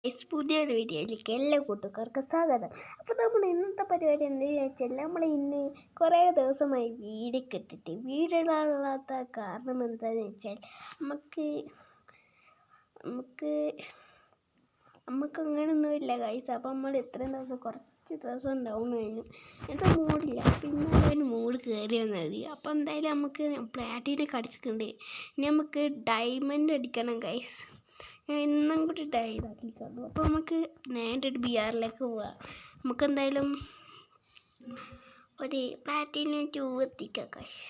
പുതിയൊരു വീഡിയോയിലേക്ക് എല്ലാ കൂട്ടുകാർക്കും സ്വാഗതം. അപ്പോൾ നമ്മൾ ഇന്നത്തെ പരിപാടി എന്താണെന്ന് വെച്ചാൽ നമ്മൾ ഇന്ന് കുറേ ദിവസമായി വീഡിയോ ഇട്ടിട്ട് വീഡിയോയിലാത്ത കാരണം എന്താണെന്ന് വെച്ചാൽ നമുക്ക് അങ്ങനെയൊന്നുമില്ല ഗൈസ്. അപ്പോൾ നമ്മൾ ഇത്രയും ദിവസം കുറച്ച് ദിവസം ഡൗൺ കഴിഞ്ഞു, എന്താ മൂടില്ല. പിന്നെ അതിന് മൂഡ് കയറി വന്നത്. അപ്പോൾ എന്തായാലും നമുക്ക് പ്ലാറ്റിനൊക്കെ അടിച്ചിട്ടുണ്ട്. ഇനി നമുക്ക് ഡയമണ്ട് അടിക്കണം ഗൈസ്. ഞാൻ ഇന്നും കൂടി ഇതാക്കി കണ്ടു. അപ്പോൾ നമുക്ക് നേരെ ഒരു ബിആറിലേക്ക് പോവാം. നമുക്ക് എന്തായാലും ഒരു പ്ലാറ്റിനം 2 എത്തിക്കാം ഗൈസ്.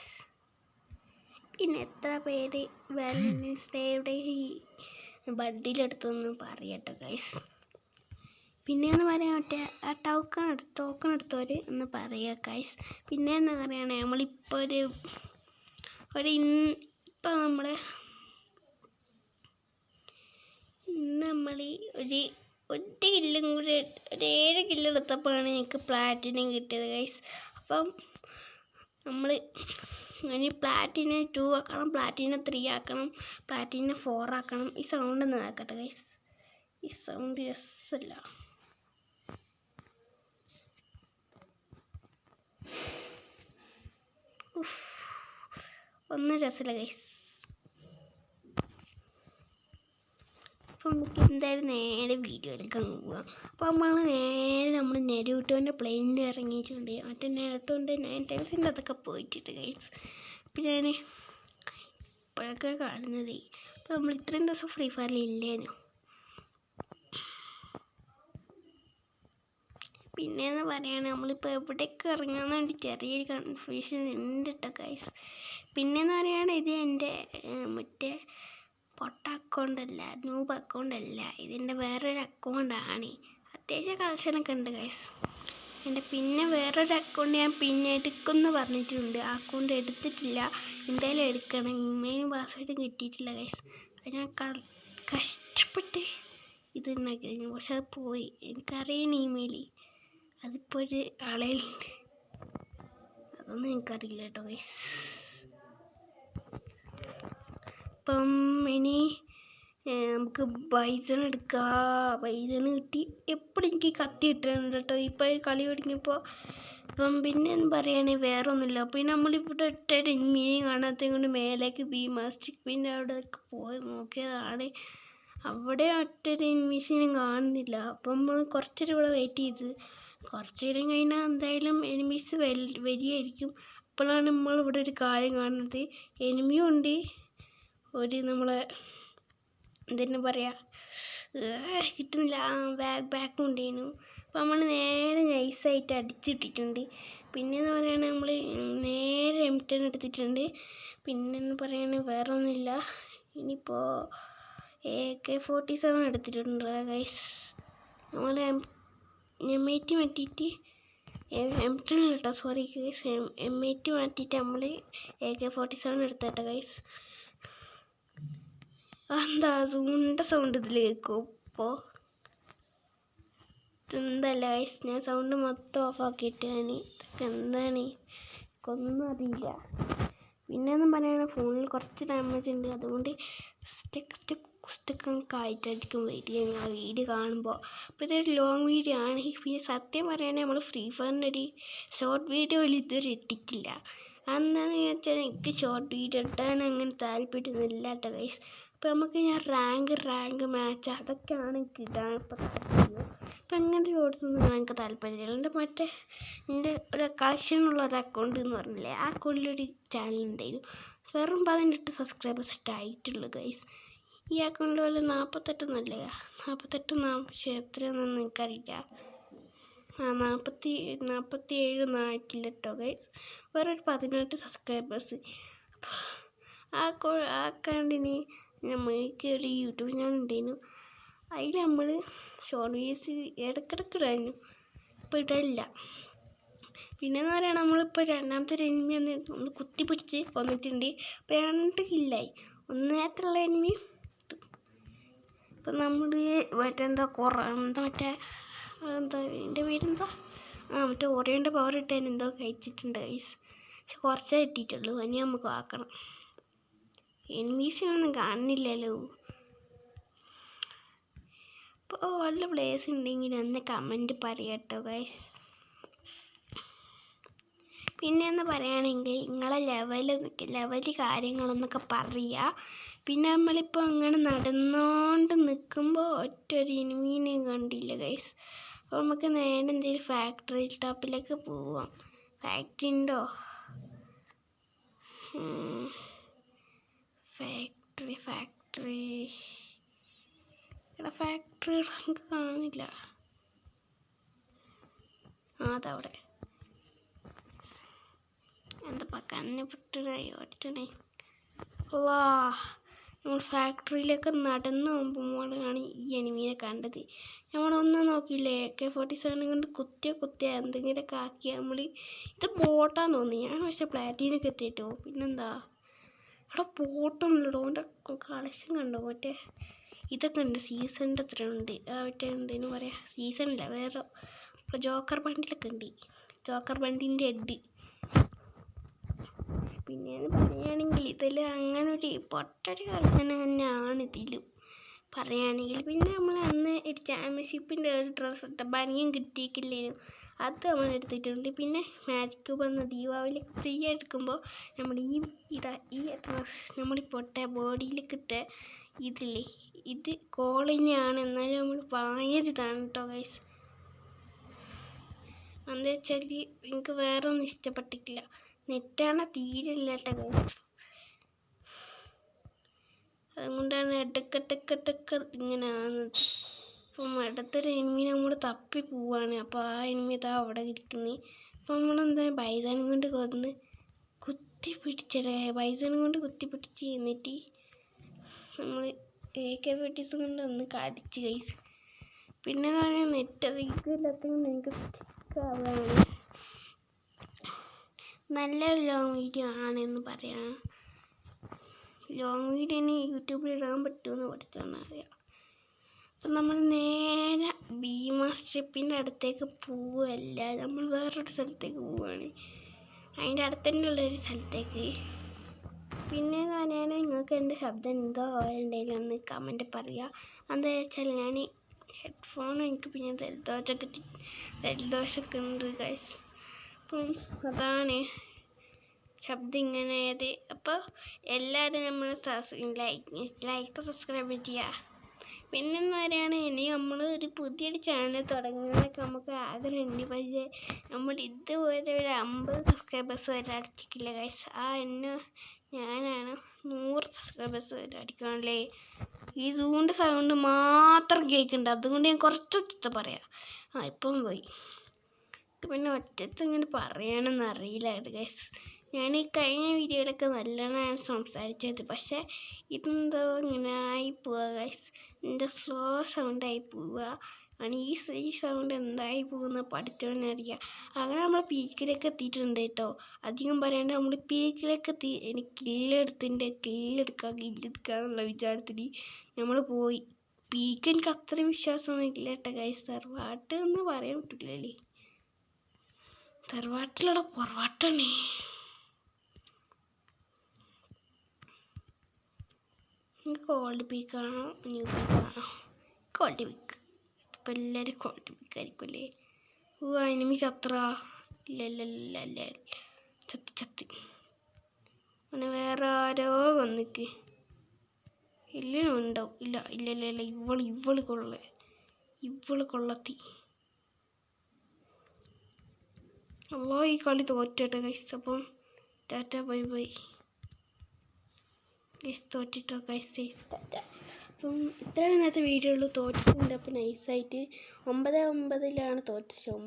പിന്നെ എത്ര പേര് വാലന്റൈൻസ് ഡേയുടെ ഈ ബഡ്ഡിലെടുത്തൊന്ന് പറയട്ടെ ഗൈസ്. പിന്നെയെന്ന് പറയാൻ മറ്റേ ആ ടോക്കൺ എടുത്തവർ ഒന്ന് പറയുക ഗൈസ്. പിന്നെ എന്താ പറയുകയാണെങ്കിൽ നമ്മളിപ്പോൾ നമ്മൾ ഒരു കില്ലും കൂടി 7 കില്ല് എടുത്തപ്പോഴാണ് എനിക്ക് പ്ലാറ്റിനം കിട്ടിയത് ഗൈസ്. അപ്പം നമ്മൾ ഇനി പ്ലാറ്റിനം 2 ആക്കണം, പ്ലാറ്റിനം 3 ആക്കണം, പ്ലാറ്റിനം 4 ആക്കണം. ഈ സൗണ്ട് ഒന്ന് ആക്കട്ടെ ഗൈസ്. ഈ സൗണ്ട് രസമല്ല. ഒന്നും രസമില്ല ഗൈസ്. അപ്പോൾ നമുക്ക് എന്തായാലും നേരെ വീഡിയോയിലേക്ക് അങ്ങ് പോകാം. അപ്പോൾ നമ്മൾ നെരൂട്ടോൻ്റെ പ്ലെയിനിൽ ഇറങ്ങിയിട്ടുണ്ട്. മറ്റേ നെരൂട്ടോൻ്റെ 9 ടൈംസിൻ്റെ അതൊക്കെ പോയിട്ടിട്ട് ഗൈസ്. പിന്നെ ഞാൻ ഇപ്പോഴൊക്കെ കാണുന്നത്. അപ്പോൾ നമ്മൾ ഇത്രയും ദിവസം ഫ്രീ ഫയറിൽ ഇല്ലേനു. പിന്നെയെന്ന് പറയുകയാണെങ്കിൽ നമ്മളിപ്പോൾ എവിടേക്ക് ഇറങ്ങാൻ വേണ്ടി ചെറിയൊരു കൺഫ്യൂഷൻ ഉണ്ട് കേട്ടോ ഗൈസ്. പിന്നെയെന്ന് പറയുകയാണെങ്കിൽ ഇത് എൻ്റെ മറ്റേ പൊട്ട അക്കൗണ്ടല്ല, ന്യൂബ് അക്കൗണ്ടല്ല, ഇതിൻ്റെ വേറൊരു അക്കൗണ്ടാണ്. അത്യാവശ്യം കളക്ഷനൊക്കെ ഉണ്ട് ഗൈസ്. പിന്നെ വേറൊരു അക്കൗണ്ട് ഞാൻ പിന്നെ എടുക്കുമെന്ന് പറഞ്ഞിട്ടുണ്ട്. ആ അക്കൗണ്ട് എടുത്തിട്ടില്ല, എന്തായാലും എടുക്കണം. ഇമെയിലും പാസ്വേഡും കിട്ടിയിട്ടില്ല ഗൈസ്. അത് ഞാൻ കഷ്ടപ്പെട്ട് ഇത് ഉണ്ടാക്കി, പക്ഷെ അത് പോയി. എനിക്കറിയണ ഇമെയിൽ അതിപ്പോൾ ഒരു ആളേലുണ്ട്, അതൊന്നും എനിക്കറിയില്ല കേട്ടോ ഗൈസ്. അപ്പം ഇനി നമുക്ക് ബൈസൺ എടുക്കാം. ബൈസൺ കിട്ടി. എപ്പോഴും എനിക്ക് കത്തി കിട്ടുന്നുണ്ട് കേട്ടോ ഇപ്പോൾ കളി തുടങ്ങിയപ്പോൾ. അപ്പം പിന്നെ എന്ന് പറയുകയാണെങ്കിൽ വേറെ ഒന്നുമില്ല. പിന്നെ നമ്മളിവിടെ ഇട്ടൊരു മീൻ കാണാത്തത് കൊണ്ട് മേലേക്ക് മാസ്റ്റിക് പിന്നെ അവിടെയൊക്കെ പോയി നോക്കിയതാണ്. അവിടെ ഒറ്റൊരു എനിമീസിനും കാണുന്നില്ല. അപ്പം നമ്മൾ കുറച്ചൊരു ഇവിടെ വെയിറ്റ് ചെയ്ത് കുറച്ച് നേരം കഴിഞ്ഞാൽ എന്തായാലും എനിമീസ് വരികയായിരിക്കും. അപ്പോഴാണ് നമ്മളിവിടെ ഒരു കാര്യം കാണുന്നത്. എനിമിയും ഉണ്ട്, ഒരു നമ്മളെ എന്തെന്ന് പറയുക കിട്ടുന്നില്ല, ബാക്കും ഉണ്ടായിരുന്നു. അപ്പോൾ നമ്മൾ നേരെ നൈസായിട്ട് അടിച്ചിട്ടിട്ടുണ്ട്. പിന്നെയെന്ന് പറയുകയാണെങ്കിൽ നമ്മൾ നേരെ M10 എടുത്തിട്ടുണ്ട്. പിന്നെയെന്ന് പറയുകയാണെങ്കിൽ വേറെ ഒന്നുമില്ല. ഇനിയിപ്പോൾ AK-47 എടുത്തിട്ടുണ്ട് ഗൈസ്. നമ്മൾ M80 മാറ്റിയിട്ട് M10 കേട്ടോ, സോറി ഗൈസ്, M80 മാറ്റിയിട്ട് നമ്മൾ AK-47 എടുത്തേട്ടോ ഗൈസ്. എന്താ സൂണ്ട സൗണ്ട് ഇതിൽ കേൾക്കും ഇപ്പോൾ? എന്തല്ല ഗൈസ്, ഞാൻ സൗണ്ട് മൊത്തം ഓഫാക്കിയിട്ടാണ്. ഇതൊക്കെ എന്താണ് ഒന്നും അറിയില്ല. പിന്നെയൊന്നും പറയുകയാണെങ്കിൽ ഫോണിൽ കുറച്ച് ഡാമേജ് ഉണ്ട്, അതുകൊണ്ട് സ്റ്റക്ക് ആയിട്ടായിരിക്കും വരിക ഞാൻ വീഡിയോ കാണുമ്പോൾ. അപ്പോൾ ഇതൊരു ലോങ് വീഡിയോ ആണ്. പിന്നെ സത്യം പറയുകയാണെങ്കിൽ നമ്മൾ ഫ്രീ ഫയറിൻ്റെ ഒരു ഷോർട്ട് വീഡിയോയിൽ ഇതുവരെ ഇട്ടിട്ടില്ല. അതെന്താണെന്ന് ചോദിച്ചാൽ എനിക്ക് ഷോർട്ട് വീഡിയോ ഇട്ടാൻ അങ്ങനെ താല്പര്യമൊന്നുമില്ല കേട്ടോ ഗൈസ്. അപ്പോൾ നമുക്ക് ഞാൻ റാങ്ക് മാച്ച് അതൊക്കെയാണ് എനിക്ക് ഇടാൻ ഇപ്പോൾ താല്പര്യം. അപ്പം അങ്ങനെ ഷോർട്സൊന്നും എനിക്ക് താല്പര്യമില്ല. എൻ്റെ ഒരു കളക്ഷനുള്ള ഒരു അക്കൗണ്ട് എന്ന് പറഞ്ഞില്ലേ, ആ അക്കൗണ്ടിലൊരു ചാനൽ ഉണ്ടായിരുന്നു. വെറും 18 സബ്സ്ക്രൈബേഴ്സ് ആയിട്ടുള്ളൂ ഗൈസ്. ഈ അക്കൗണ്ടിൽ വല്ല 48 എത്രയാണെന്നൊന്നും എനിക്കറിയില്ല. 47 ആയിട്ടില്ല കേട്ടോ ഗൈസ്. വേറൊരു 18 സബ്സ്ക്രൈബേഴ്സ്. ആ അക്കൗണ്ടിന് നമ്മൾക്ക് ഒരു യൂട്യൂബ് ചാനൽ ഉണ്ടായിരുന്നു. അതിൽ നമ്മൾ ഷോർട്ട് വീഡിയോസ് ഇടയ്ക്കിടയ്ക്ക് ഇടായിരുന്നു, ഇപ്പോൾ ഇടലില്ല. പിന്നെയെന്ന് പറയുകയാണെങ്കിൽ നമ്മളിപ്പോൾ രണ്ടാമത്തെ ഒരു എനിമി നമ്മൾ കുത്തിപ്പിടിച്ച് കൊന്നിട്ടുണ്ട്. അപ്പോൾ 2 കില്ലായി. ഒന്നേത്തുള്ള എനിമി ഇപ്പം നമ്മൾ എൻ്റെ പേരെന്താ മറ്റേ ഓറിയോൻ്റെ പവർ ഇട്ടാൻ എന്തോ കഴിച്ചിട്ടുണ്ട് ഗൈസ്. പക്ഷെ കുറച്ചേ കിട്ടിയിട്ടുള്ളൂ. ഇനി നമുക്ക് ആക്കണം. എനിമീസിനൊന്നും കാണുന്നില്ലല്ലോ. അപ്പോൾ വല്ല പ്ലേസ് ഉണ്ടെങ്കിൽ ഒന്ന് കമൻറ്റ് പറയാട്ടോ ഗൈസ്. പിന്നെ എന്ന് പറയുകയാണെങ്കിൽ നിങ്ങളെ ലെവല് കാര്യങ്ങളെന്നൊക്കെ പറയുക. പിന്നെ നമ്മളിപ്പോൾ അങ്ങനെ നടന്നുകൊണ്ട് നിൽക്കുമ്പോൾ ഒറ്റൊരു ഇനിമീനെ കണ്ടില്ല ഗൈസ്. അപ്പോൾ നമുക്ക് നേരെ എന്തെങ്കിലും ഫാക്ടറി ടോപ്പിലേക്ക് പോവാം. ഫാക്ടറി ഉണ്ടോ? ഫാക്ടറി എടാ, ഫാക്ടറി എനിക്ക് കാണില്ല. അതവിടെ എന്താ കണ്ണ് പൊട്ടണേ. വാ, നമ്മൾ ഫാക്ടറിയിലേക്ക് നടന്നു പോകുമ്പോഴാണ് ഈ എനിമീനെ കണ്ടത്. നമ്മളൊന്നും നോക്കിയില്ലേ, AK-47 കൊണ്ട് കുത്തിയ എന്തെങ്കിലുമൊക്കെ ആക്കിയ നമ്മൾ ഇത് ബോട്ടാന്ന് തോന്നി. ഞാൻ പക്ഷേ പ്ലാറ്റിനൊക്കെ എത്തിയിട്ടോ. പിന്നെന്താ അവിടെ ബോട്ടൊന്നുമില്ലടോ. എൻ്റെ കളക്ഷൻ കണ്ടോ? മറ്റേ ഇതൊക്കെ ഉണ്ട്. സീസണിൻ്റെ അത്ര ഉണ്ട്. മറ്റേ എന്തേലും പറയാം, സീസണില്ല, വേറെ ജോക്കർ ബണ്ടിലൊക്കെ ഉണ്ട്. ജോക്കർ ബണ്ടിൻ്റെ ഹെഡ്. പിന്നെ പറയുകയാണെങ്കിൽ ഇതിൽ അങ്ങനെ ഒരു പൊട്ടൊരു കളിക്കുന്ന തന്നെയാണ് ഇതിലും പറയുകയാണെങ്കിൽ. പിന്നെ നമ്മൾ അന്ന് ഒരു ചാമ്പ്യൻഷിപ്പിൻ്റെ ഒരു ഡ്രസ്സ് ഇട്ട ബനിയൻ കിട്ടിയിട്ടില്ലേനും അത് നമ്മൾ എടുത്തിട്ടുണ്ട്. പിന്നെ മാജിക് ക്യൂബ് എന്ന ദീപാവലി ഫ്രീ എടുക്കുമ്പോൾ നമ്മൾ ഈ ഡ്രസ്സ് നമ്മൾ പൊട്ട ബോഡിയിൽ കിട്ടിയ ഇതില്ലേ, ഇത് കോളിനെയാണ്, എന്നാലും നമ്മൾ വാങ്ങിയതാണ് കേട്ടോ ഗൈസ്. എന്താ വെച്ചാൽ എനിക്ക് വേറെ ഒന്നും ഇഷ്ടപ്പെട്ടിട്ടില്ല. നെറ്റാണ് തീരെ ഇല്ലാട്ട ഗൈസ്. അതുകൊണ്ടാണ് ഇടയ്ക്ക് ഇങ്ങനെ ആകുന്നത്. അപ്പം അടുത്തൊരു എനിമി നമ്മൾ തപ്പി പോവാണ്. അപ്പോൾ ആ എനിമി ഇതാ അവിടെ ഇരിക്കുന്നത്. അപ്പം നമ്മളെന്താ ബൈസൺ കൊണ്ട് കൊന്ന് കുത്തിപ്പിടിച്ചടേ. ബൈസൺ കൊണ്ട് കുത്തിപ്പിടിച്ച് എന്നിട്ട് നമ്മൾ AK-47 കൊണ്ട് ഒന്ന് കടിച്ച് ഗൈസ്. പിന്നെ നെറ്റ് അതില്ലാത്തതുകൊണ്ട് എനിക്ക് സ്റ്റിക്കാവാണ്. നല്ലൊരു ലോങ് വീഡിയോ ആണെന്ന് പറയാം. ലോങ് വീഡിയോ ഇനി യൂട്യൂബിൽ ഇടാൻ പറ്റുമെന്ന് പഠിച്ചോന്ന് അറിയാം. അപ്പം നമ്മൾ നേരെ ഭീമ സ്ട്രിപ്പിൻ്റെ അടുത്തേക്ക് പോവുകയല്ല, നമ്മൾ വേറൊരു സ്ഥലത്തേക്ക് പോവുകയാണ്. അതിൻ്റെ അടുത്തുള്ളൊരു സ്ഥലത്തേക്ക്. പിന്നെ ഞാൻ നിങ്ങൾക്ക് എൻ്റെ ശബ്ദം എന്തോ ഉണ്ടെങ്കിലും ഒന്ന് കമൻറ്റ് പറയുക. എന്താ വെച്ചാൽ ഞാൻ ഹെഡ്ഫോൺ എനിക്ക് പിന്നെ ജലദോഷമൊക്കെ ഉണ്ട് ഗൈസ്. അപ്പം അതാണ് ശബ്ദം ഇങ്ങനെ ആയത്. അപ്പോൾ എല്ലാവരും നമ്മൾ ലൈക്ക് സബ്സ്ക്രൈബ് ചെയ്യുക. പിന്നെന്ന് പറയുകയാണ്, ഇനി നമ്മൾ ഒരു പുതിയൊരു ചാനൽ തുടങ്ങാനൊക്കെ നമുക്ക് ആഗ്രഹമുണ്ട്. പക്ഷേ നമ്മൾ ഇതുവരെ ഒരു 50 സബ്സ്ക്രൈബേഴ്സ് വരെ അടിച്ചിട്ടില്ല ഗൈസ്. ഞാനാണ് 100 സബ്സ്ക്രൈബേഴ്സ് വരെ അടിക്കണല്ലേ. ഈ സൂണ്ട് സൗണ്ട് മാത്രം കേൾക്കുന്നുണ്ട്, അതുകൊണ്ട് ഞാൻ കുറച്ച് പറയാം. ഇപ്പം പോയി. പിന്നെ ഒറ്റത്ത് ഇങ്ങനെ പറയാനൊന്നും അറിയില്ല ഗൈസ്. ഞാൻ ഈ കഴിഞ്ഞ വീഡിയോയിലൊക്കെ നല്ലോണമാണ് സംസാരിച്ചത്, പക്ഷേ ഇതെന്തോ ഇങ്ങനെ ആയി പോവുക ഗൈസ്. എൻ്റെ സ്ലോ സൗണ്ടായി പോവുക. ഈ സൗണ്ട് എന്തായി പോകുന്ന പഠിച്ചോന്നറിയാം. അങ്ങനെ നമ്മൾ പീക്കിലേക്ക് എത്തിയിട്ടുണ്ട് കേട്ടോ. അധികം പറയാണ്ട് നമ്മൾ പീക്കിലേക്ക് എത്തി. എനിക്ക് കില്ലെടുക്കാന്നുള്ള വിചാരത്തിൽ നമ്മൾ പോയി. പീക്ക് എനിക്ക് അത്രയും വിശ്വാസമൊന്നും ഇല്ല കേട്ടോ ഗൈസ്. തറവാട്ട് എന്ന് പറയാൻ പറ്റില്ലല്ലേ, തറവാട്ടിലുള്ള പൊറവാട്ടാണേ. നിങ്ങൾക്ക് ഓൾഡ് പീക്കാണോ ന്യൂ പീക്കാണോ? Old peak. ഇപ്പം എല്ലാവരും ഓൾഡ് പീക്കായിരിക്കുമല്ലേ. എനിമി ചത്ര ഇല്ല ചത്തി. അങ്ങനെ വേറെ ആരോ വന്നിക്ക് എല്ലാം ഉണ്ടാവും. ഇല്ല ഇവള് കൊള്ളത്തി. അല്ലോ ഈ കളി തോറ്റോട്ടെ ഗൈസ്. അപ്പം ടാറ്റ ബൈ ഗൈസ്. തോറ്റിട്ടോ ഗൈസ്. ടാറ്റ. അപ്പം ഇത്രയാണ് ഇന്നത്തെ വീഡിയോ ഉള്ളൂ. തോറ്റിട്ടുണ്ട്. അപ്പം നൈസായിട്ട് 9-9 തോറ്റ.